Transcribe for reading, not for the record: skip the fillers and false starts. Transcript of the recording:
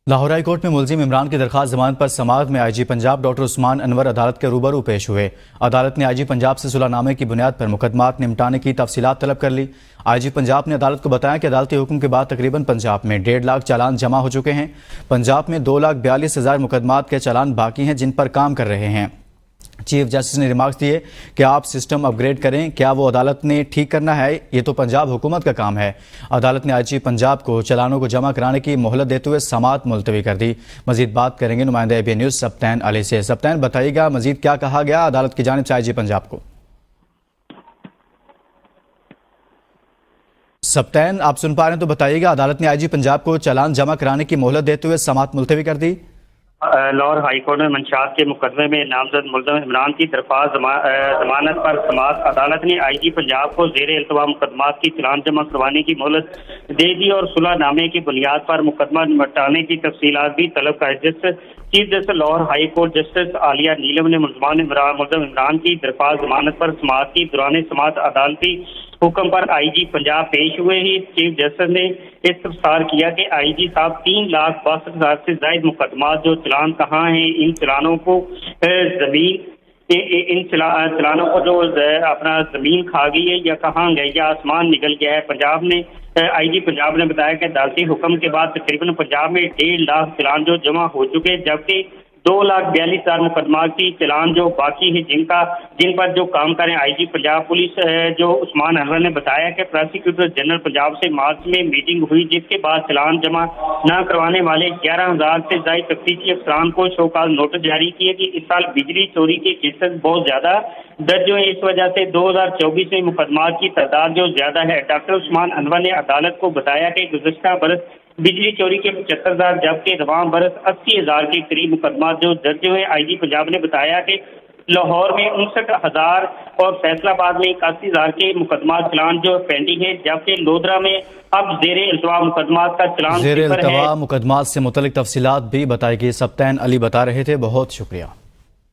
Lahore high court میں ملزم عمران کی درخواست ضمانت پر سماعت میں آئی جی پنجاب ڈاکٹر عثمان انور عدالت کے روبرو پیش ہوئے۔ عدالت نے آئی جی پنجاب سے صلح نامے کی بنیاد پر مقدمات نمٹانے کی تفصیلات طلب کر لی۔ آئی جی پنجاب نے عدالت کو بتایا کہ عدالتی حکم کے بعد تقریباً پنجاب میں 1.5 لاکھ چالان جمع ہو چکے ہیں۔ پنجاب میں 2,42,000 مقدمات کے چالان باقی ہیں جن پر کام کر رہے ہیں۔ چیف جسٹس نے ریمارکس دیے کہ آپ سسٹم اپ گریڈ کریں، کیا وہ عدالت نے ٹھیک کرنا ہے؟ یہ تو پنجاب حکومت کا کام ہے۔ عدالت نے آئی جی پنجاب کو چالانوں کو جمع کرانے کی مہلت دیتے ہوئے سماعت ملتوی کر دی۔ مزید بات کریں گے نمائندہ ABN نیوز سبطین علی سے۔ سبطین، بتائیے گا مزید کیا کہا گیا عدالت کی جانب سے آئی جی پنجاب کو؟ سبطین، آپ سن پا رہے ہیں تو بتائیے گا عدالت نے آئی جی پنجاب کو چالان جمع کرانے کی مہلت دیتے ہوئے سماعت ملتوی کر دی۔ لاہور ہائی کورٹ میں منشیات کے مقدمے میں نامزد ملزم عمران کی درخواست ضمانت پر سماعت عدالت نے آئی جی پنجاب کو زیر التوا مقدمات کی چالان جمع کروانے کی مہلت دے دی اور صلح نامے کی بنیاد پر مقدمہ نمٹانے کی تفصیلات بھی طلب کر chief justice Lahore high court justice Aliya Neelam نے ملزم عمران کی درخواست ضمانت پر سماعت کی۔ دوران سماعت عدالتی حکم پر آئی جی پنجاب پیش ہوئے ہی چیف جسٹس نے استفسار کیا کہ آئی جی صاحب 3,62,000 سے زائد مقدمات جو چلان کہاں ہیں، ان چلانوں کو چلانوں کو جو اپنا زمین کھا گئی ہے یا کہاں گئے یا آسمان نکل گیا ہے۔ آئی جی پنجاب نے بتایا کہ عدالتی حکم کے بعد تقریباً پنجاب میں 1.5 لاکھ چلان جو جمع ہو چکے، جبکہ 2,42,000 مقدمات کی چلان جو باقی ہے جن پر جو کام کریں۔ آئی جی پنجاب پولیس جو عثمان انور نے بتایا کہ پروسیکیوٹر جنرل پنجاب سے مارچ میں میٹنگ ہوئی، جس کے بعد چلان جمع نہ کروانے والے 11,000 سے زائد تفتیشی افسران کو شو کاز نوٹس جاری کیے کہ اس سال بجلی چوری کے کیسز بہت زیادہ درج ہوئے، اس وجہ سے 2024 میں مقدمات کی تعداد جو زیادہ ہے۔ ڈاکٹر عثمان انور نے عدالت کو بتایا کہ گزشتہ برس بجلی چوری کے 75,000 جبکہ رواں برس 80,000 کے قریب مقدمات جو درج ہوئے۔ آئی جی پنجاب نے بتایا کہ لاہور میں 59,000 اور فیصل آباد میں 81,000 کے مقدمات چلان جو پینڈنگ ہے، جبکہ لودھرا میں اب زیر التوا مقدمات کا چلان زیر التوا مقدمات سے متعلق تفصیلات بھی بتائی گئی۔ سبطین علی بتا رہے تھے، بہت شکریہ۔